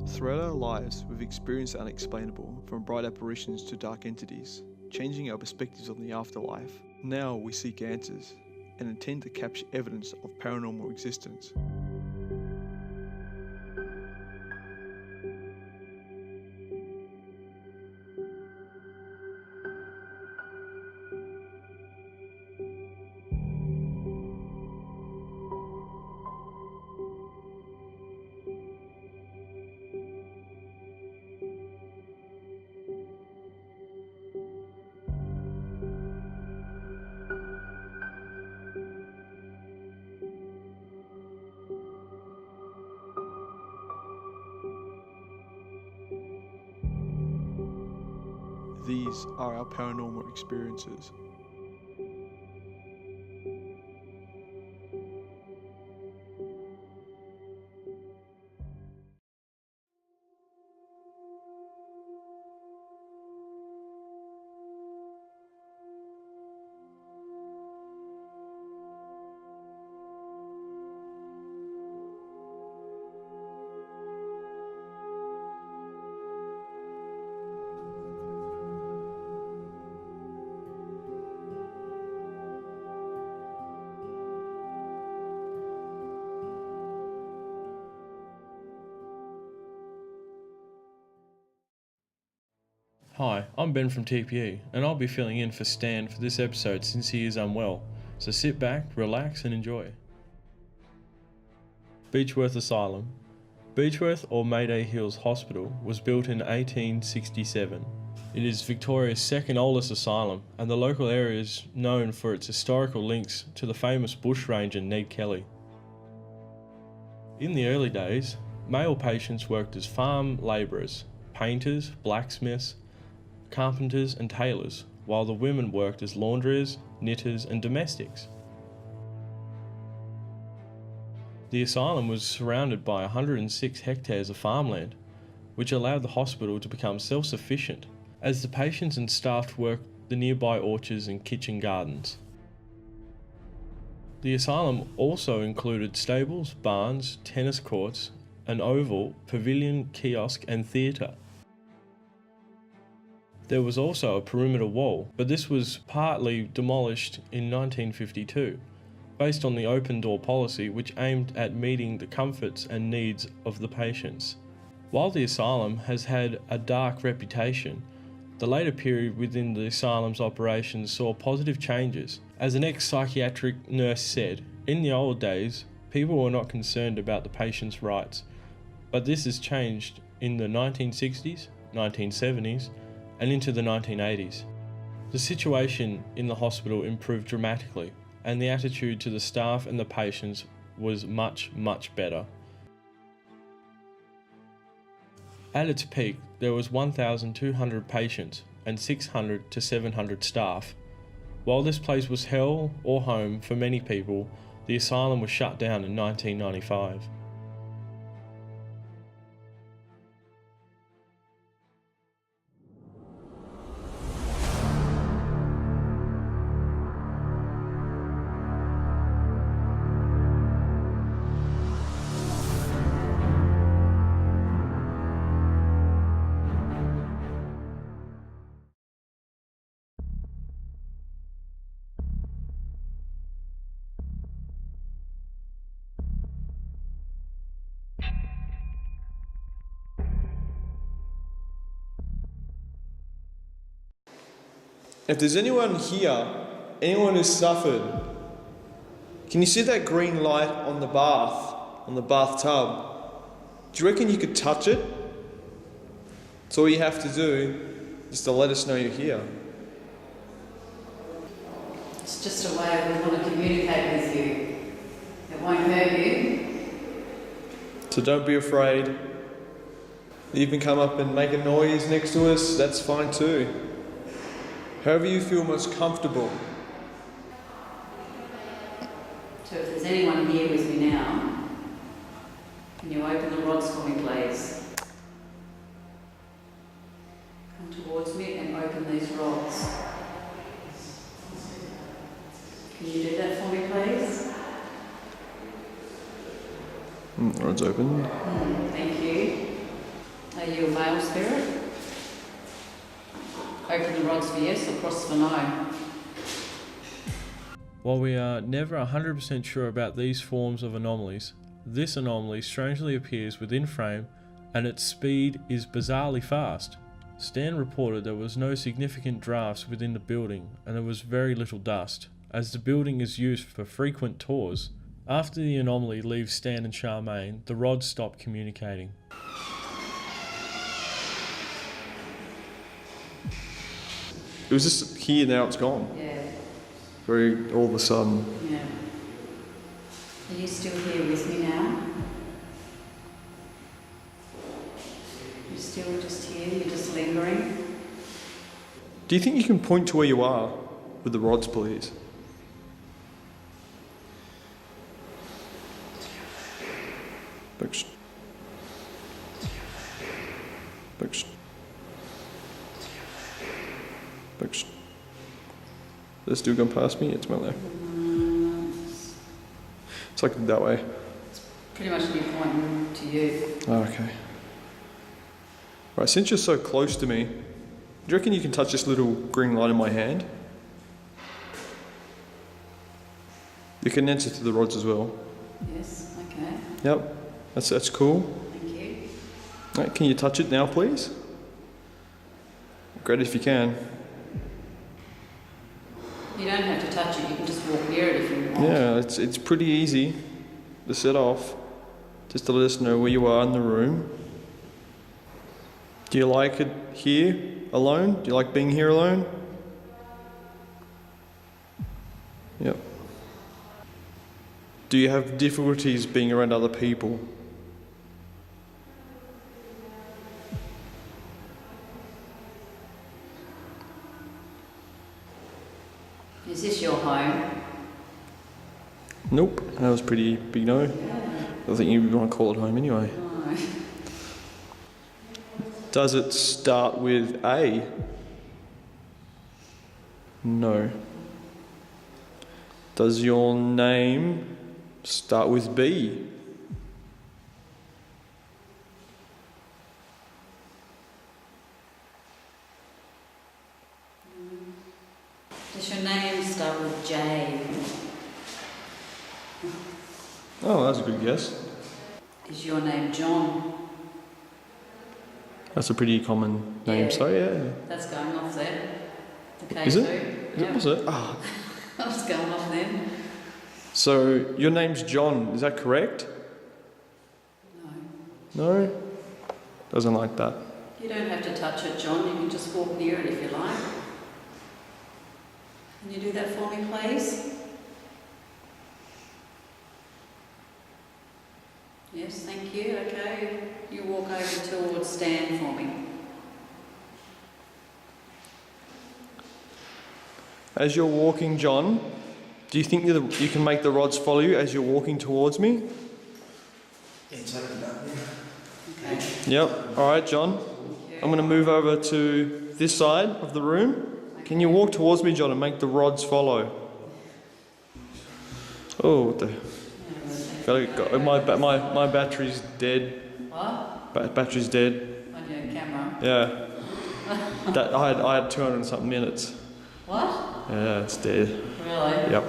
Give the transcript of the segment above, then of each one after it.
Throughout our lives, we've experienced the unexplainable, from bright apparitions to dark entities, changing our perspectives on the afterlife. Now we seek answers and intend to capture evidence of paranormal existence. These are our paranormal experiences. Hi, I'm Ben from TPE, and I'll be filling in for Stan for this episode since he is unwell, so sit back, relax and enjoy. Beechworth Asylum. Beechworth or Mayday Hills Hospital was built in 1867. It is Victoria's second oldest asylum, and the local area is known for its historical links to the famous bushranger Ned Kelly. In the early days, male patients worked as farm labourers, painters, blacksmiths, carpenters and tailors, while the women worked as laundress, knitters and domestics. The asylum was surrounded by 106 hectares of farmland, which allowed the hospital to become self-sufficient, as the patients and staff worked the nearby orchards and kitchen gardens. The asylum also included stables, barns, tennis courts, an oval, pavilion, kiosk and theatre. There was also a perimeter wall, but this was partly demolished in 1952, based on the open door policy which aimed at meeting the comforts and needs of the patients. While the asylum has had a dark reputation, the later period within the asylum's operations saw positive changes. As an ex-psychiatric nurse said, in the old days, people were not concerned about the patient's rights, but this has changed in the 1960s, 1970s, and into the 1980s. The situation in the hospital improved dramatically, and the attitude to the staff and the patients was much, much better. At its peak, there was 1,200 patients and 600 to 700 staff. While this place was hell or home for many people, the asylum was shut down in 1995. If there's anyone here, anyone who's suffered, can you see that green light on the bathtub? Do you reckon you could touch it? That's all you have to do, is to let us know you're here. It's just a way we want to communicate with you. It won't hurt you. So don't be afraid. You can come up and make a noise next to us, that's fine too. However you feel most comfortable. So if there's anyone here with me now, can you open the rods for me, please? Come towards me and open these rods. Can you do that for me, please? Rod's open. Thank you. Are you a male spirit? Open the rods for yes or cross for no. While we are never 100% sure about these forms of anomalies, this anomaly strangely appears within frame and its speed is bizarrely fast. Stan reported there was no significant drafts within the building and there was very little dust, as the building is used for frequent tours. After the anomaly leaves Stan and Charmaine, the rods stop communicating. It was just here, now it's gone. Yeah. Very all of a sudden. Yeah. Are you still here with me now? You're still just here, you're just lingering? Do you think you can point to where you are with the rods, please? Books. Books. Books. They're still going past me? It's not there. It's like that way. Pretty much me pointing to you. Oh, okay. Right, since you're so close to me, do you reckon you can touch this little green light in my hand? You can answer to the rods as well. Yes, okay. Yep, that's cool. Thank you. Right, can you touch it now, please? Great if you can. You don't have to touch it, you can just walk near it if you want. Yeah, it's pretty easy to set off, just to let us know where you are in the room. Do you like it here alone? Do you like being here alone? Yep. Do you have difficulties being around other people? Is this your home? Nope, that was pretty big no. Yeah. I think you want to call it home anyway. No. Does it start with A? No. Does your name start with B? Does your name start with J? Oh, that's a good guess. Is your name John? That's a pretty common name, Yeah. so yeah. That's going off there. The Is it? K2. Is it? Was it? Ah. That's going off then. So your name's John, is that correct? No. No? Doesn't like that. You don't have to touch it, John. You can just walk near it if you like. Can you do that for me, please? Yes, thank you. Okay. You walk over towards Stan for me. As you're walking, John, do you think you can make the rods follow you as you're walking towards me? Yeah, it's opened up, yeah. Okay. Yep. All right, John. I'm going to move over to this side of the room. Can you walk towards me, John, and make the rods follow? Oh, what the... My battery's dead. What? Battery's dead. On your camera. Yeah. I had 200 and something minutes. What? Yeah, it's dead. Really? Yep.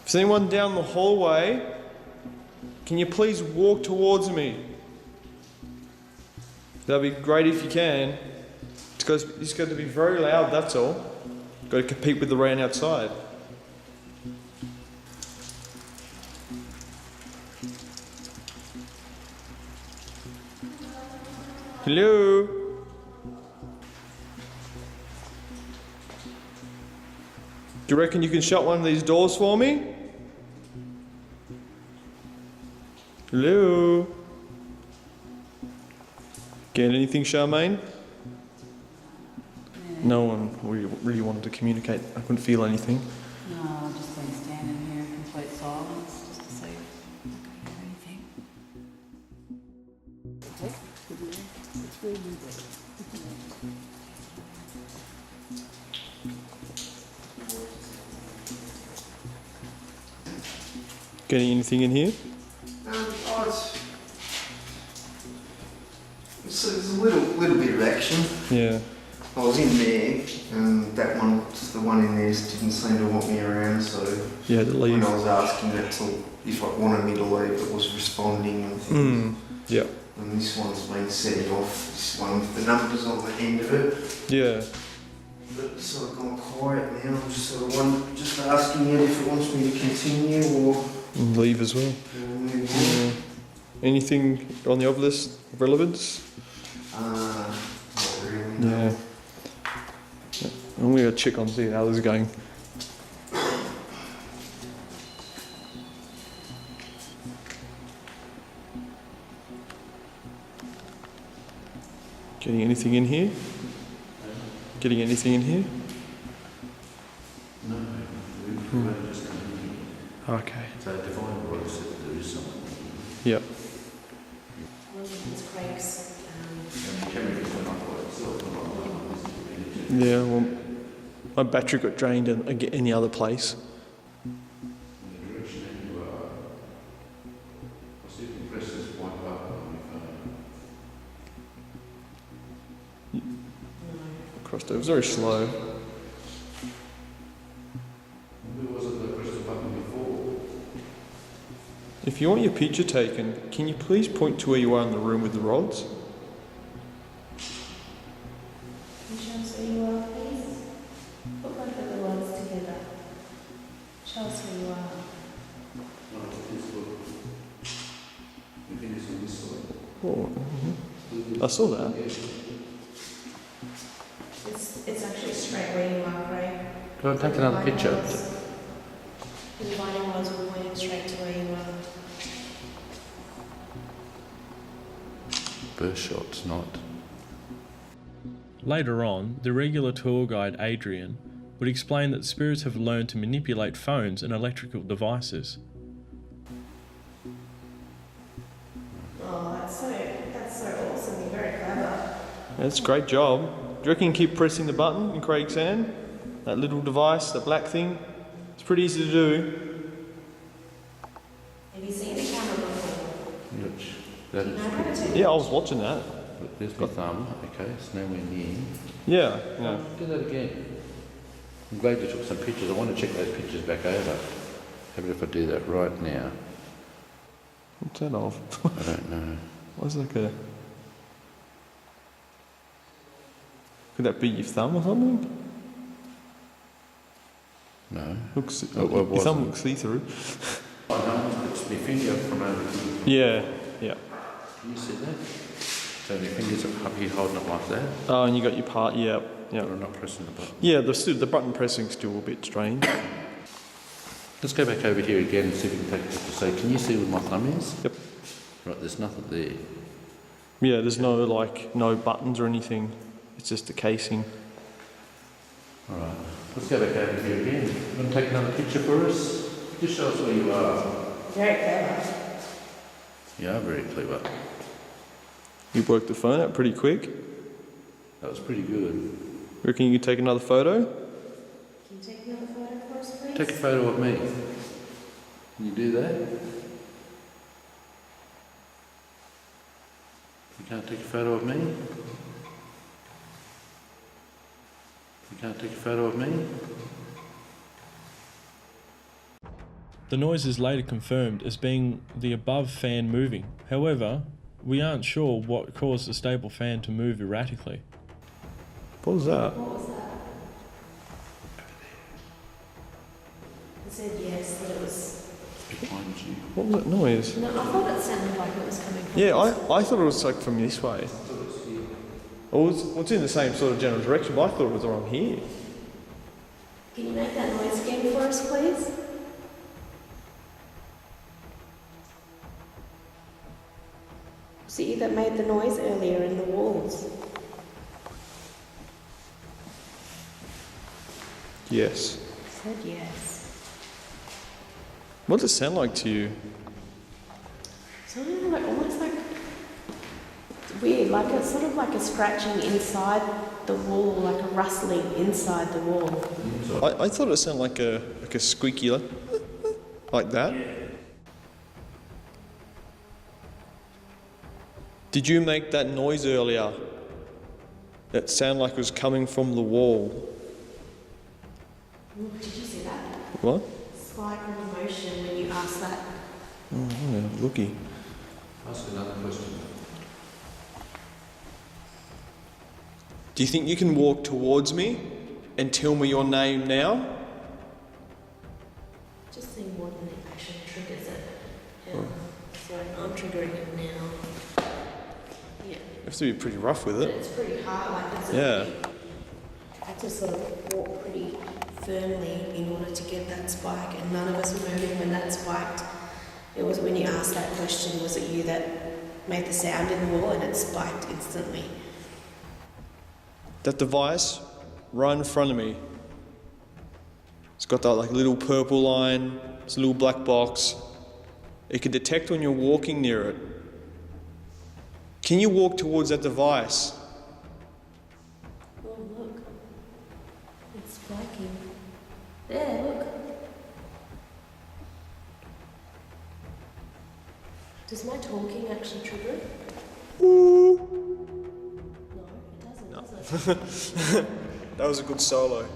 If there's anyone down the hallway, can you please walk towards me? That'd be great if you can. It's going to be very loud, that's all. Got to compete with the rain outside. Hello? Do you reckon you can shut one of these doors for me? Hello? Get anything, Charmaine? No one really wanted to communicate. I couldn't feel anything. No, I've just been standing here in complete silence just to see if I can hear anything. Getting anything in here? I It's a little bit of action. Yeah. I was in there, and that one, just the one in there, didn't seem to want me around. So Yeah, to leave. when I was asking it if it wanted me to leave, it was responding and things. Yeah. And this one's been setting off. This one with the numbers on the end of it. Yeah. But it's sort of gone quiet now. I'm just sort of just asking it if it wants me to continue or And leave as well. move Yeah. Anything on the list of relevance? on. Not really. No. Yeah. I'm going to check on see how this is going. Getting anything in here? Getting anything in here? No, we've just come in. Okay. So Divine Roy said that there is something. Yep. It's Craig's. And cameras went off by itself, Yeah, well, my battery got drained in any other place. in the direction that you are. I'll see if you press this white button on your phone. Crossed over. It was very slow. Who was it that pressed the button before? If you want your picture taken, can you please point to where you are in the room with the rods? Can you show us where you are, please? Put both of the rods together. Show us where you are. No, it's this one. You think it's on this side? Oh, I saw that. It's actually straight where you are, Craig. Can I take another picture? The dividing rods were pointing straight to where you are. Burst shots, not. Later on, the regular tour guide Adrian would explain that spirits have learned to manipulate phones and electrical devices. Oh, that's so awesome. You're very clever. That's a great job. Do you reckon you can keep pressing the button in Craig's hand? That little device, that black thing? It's pretty easy to do. Have you seen the camera before? Which, that No, is. I haven't seen Yeah, I was watching that. There's my thumb. Okay, so now we're near. Yeah, yeah. Do that again. I'm glad you took some pictures. I want to check those pictures back over. How about if I do that right now? What's that of? I don't know. What's like a... Could that be your thumb or something? No. Looks, Oh, well, it your thumb wasn't. looks see-through. Oh, no, it's my finger from over here. Yeah, yeah. Can you see that? So my fingers are up here holding it like that. Oh, and you got your part, yeah, yeah. But I'm not pressing the button. Yeah, the button pressing's still a bit strange. Let's go back over here again and see if we can take a picture. So can you see where my thumb is? Yep. Right, there's nothing there. Yeah, there's no buttons or anything. It's just a casing. All right. Let's go back over here again. You want to take another picture for us? Just show us where you are. Very clever. You are very clever. You worked the phone out pretty quick. That was pretty good. Reckon you could take another photo? Can you take another photo for us, please? Take a photo of me. Can you do that? You can't take a photo of me? You can't take a photo of me? The noise is later confirmed as being the above fan moving. However, we aren't sure what caused the stable fan to move erratically. What was that? What was that? It said yes, that it was... Behind you. What was that noise? No, I thought it sounded like it was coming from... Yeah, I thought it was like from this way. It's in the same sort of general direction, but I thought it was around here. Can you make that noise again for us, please? Was it you that made the noise earlier in the walls? Yes. Said yes. What does it sound like to you? Sort of like, almost like... It's weird, like a sort of like a scratching inside the wall, like a rustling inside the wall. I thought it sounded like a squeaky, like that. Did you make that noise earlier? That sounded like it was coming from the wall. Ooh, did you see that? What? Spike on the motion when you asked that. Oh, no, looky. Ask another question. Do you think you can walk towards me and tell me your name now? Just seeing what actually triggers it. Yeah. So I'm triggering it now. Yeah. You have to be pretty rough with But it. it's pretty hard, like it's Yeah. I had to sort of walk pretty firmly in order to get that spike, and none of us were moving when that spiked. It was when you asked that question, was it you that made the sound in the wall, and it spiked instantly. That device right in front of me. It's got that like little purple line. It's a little black box. It can detect when you're walking near it. Can you walk towards that device? Oh, look. It's spiking. There, look. Does my talking actually trigger it? No, it doesn't, does it? That was a good solo.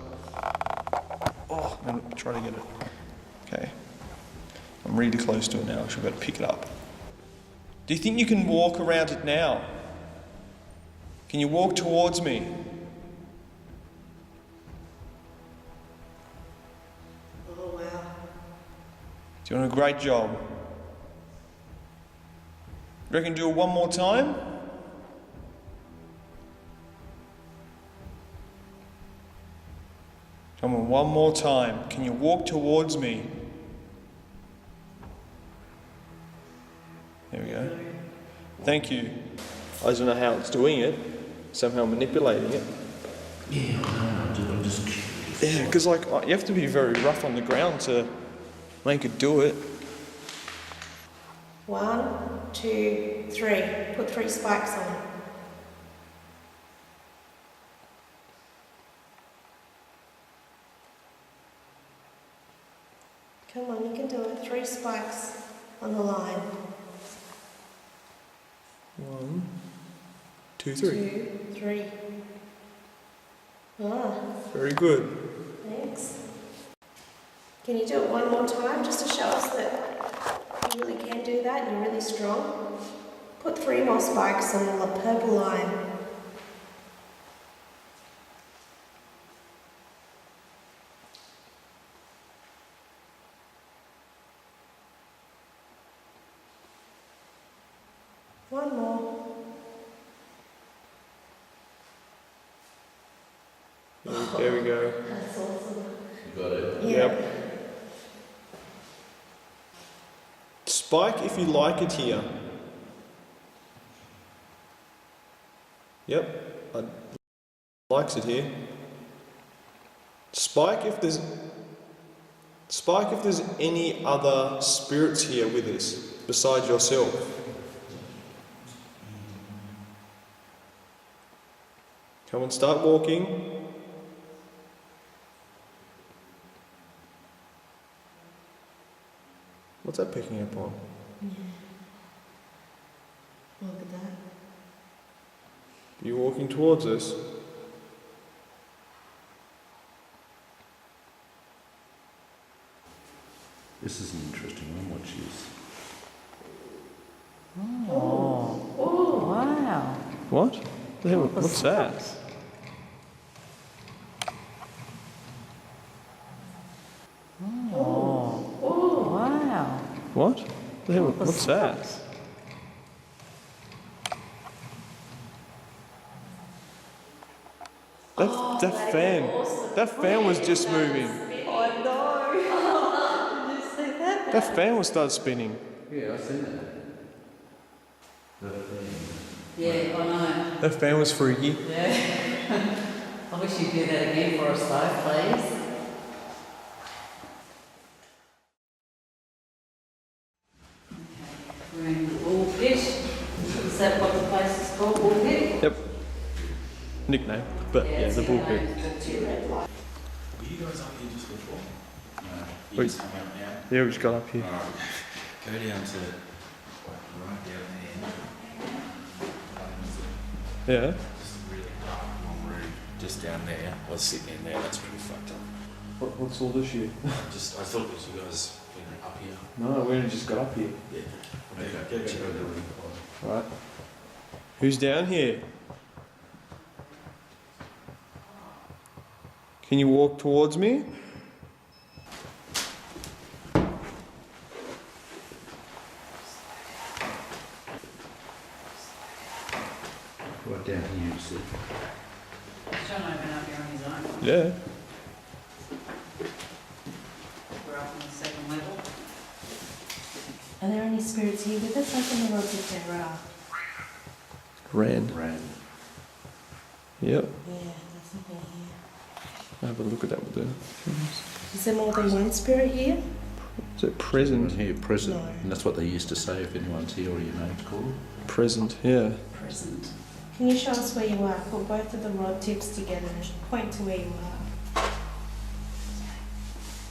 Oh, I'm going to try to get it. Okay. I'm really close to it now. I should be able to pick it up. Do you think you can walk around it now? Can you walk towards me? Oh, wow. Doing a great job. Reckon do it one more time? Come on, one more time. Can you walk towards me? There we go. Thank you. I don't know how it's doing it. Somehow manipulating it. Yeah, I'm just curious. Yeah, because like you have to be very rough on the ground to make it do it. 1, 2, 3. Put 3 spikes on. Come on, you can do it. 3 spikes on the line. 1, 2, 3. 2, 3. Ah, Very good. thanks. Can you do it one more time just to show us that you really can do that and you're really strong? Put 3 more spikes on the purple line. One more. There we go. That's awesome. You got it. Yeah. Yep. Spike if you like it here. Yep. Likes it here. Spike if there's any other spirits here with us besides yourself. Come and start walking. What's that picking up on? Yeah. Look at that. You walking towards us? This is an interesting one. Watch this. Oh, wow. What? What's that? Oh, wow. What? What's that? That fan. Awesome. That fan was just moving. Oh no! Did you see that? That fan will start spinning. Yeah, I've seen that. The thing. Yeah, I know. That fan was freaky. Yeah. I wish you'd do that again for us though, please. We're in the Bull Pit. Is that what the place is called, Bull Pit? Yep. Nickname. But yeah, it's the bull nicknamed pit. Bull Pit. Were you guys up here just before? No. You Wait. just hung out now? Yeah, we just got up here. Alright. Go down to right down there. Yeah. Just a really dark, long room just down there. I was sitting in there. That's pretty fucked up. What's all this shit? I thought it was you guys up here. No, we only just got up here. Yeah. Okay, check out the room. Right. Who's down here? Can you walk towards me? Right down here, you see. John opened up here on his own. Yeah. We're up on the second level. Are there any spirits here with us? I can never if there are. Ran. Yep. Yeah, there's nothing here. Have a look at that with the. Is there more than one spirit here? Is it present? Here, present. No. And that's what they used to say if anyone's here or your name's called. Present, yeah. Present. Can you show us where you are? Put both of the rod tips together and point to where you are.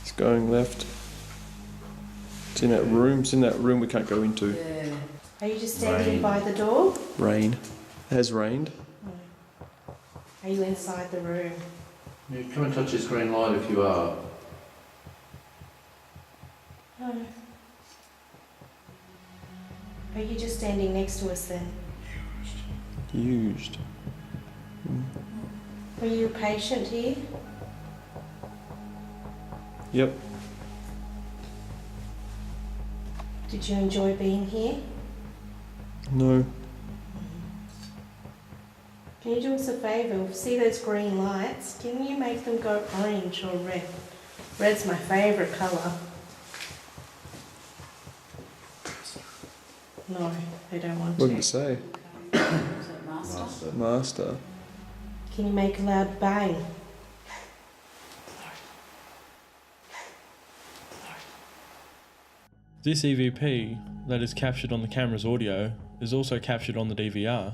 It's going left. It's in that room. It's in that room we can't go into. Yeah. Are you just standing Rain. by the door? Rain. It has rained. No. Are you inside the room? Yeah, come and touch this green light if you are. No. Are you just standing next to us then? Used. Were you a patient here? Yep. Did you enjoy being here? No. Can you do us a favour? See those green lights? Can you make them go orange or red? Red's my favourite colour. No, they don't want What did it to. say? Is it master? Master. Can you make a loud bang? This EVP that is captured on the camera's audio is also captured on the DVR.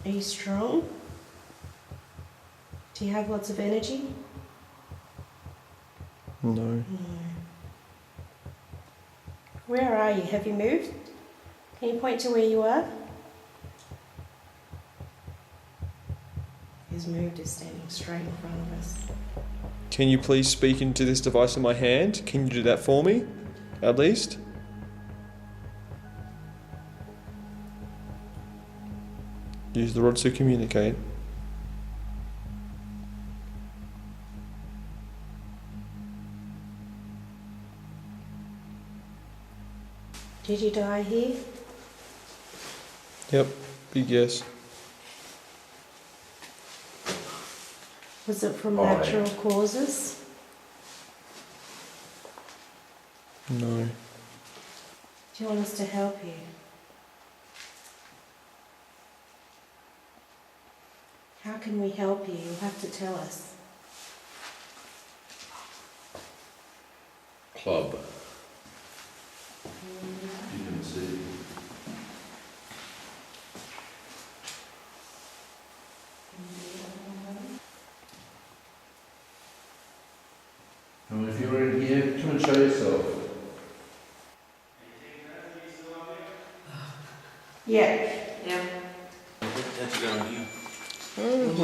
Are you strong? Do you have lots of energy? No. No. Where are you? Have you moved? Can you point to where you are? He's moved, is standing straight in front of us. Can you please speak into this device in my hand? Can you do that for me? At least? Use the rods to communicate. Did you die here? Yep. Big yes. Was it from Aye. natural causes? No. Do you want us to help you? How can we help you? You'll have to tell us. Club. You can see. And if you're in here, come and show yourself. Yeah. Yeah. How'd you go in here?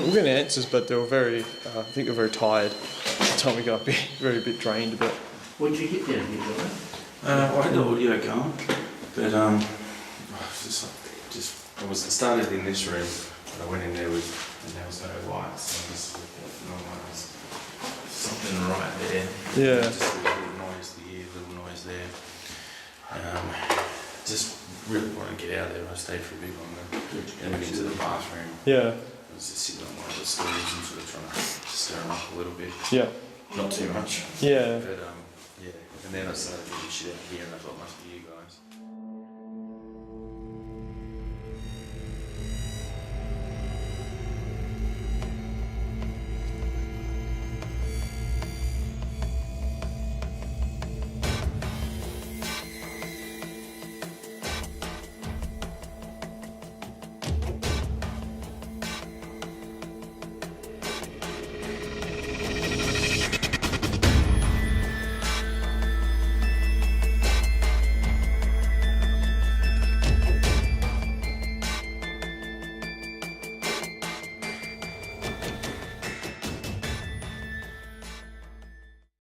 We got answers, but they were very, I think they were very tired. By the time we got up here, very a bit drained, but What'd you get down here, John? I had the audio going, but I started in this room, but I went in there and there was no lights. I just looked at no lights. Something right there. yeah. Just a little noise here, a little noise there. Just really wanted to get out of there. I stayed for a bit longer. And went into the bathroom. Yeah. I was just sitting on one of the stools and sort of trying to stir them up a little bit. Yeah. Not too much. Yeah. But yeah. And then I started getting shit out here and I thought it must be you guys.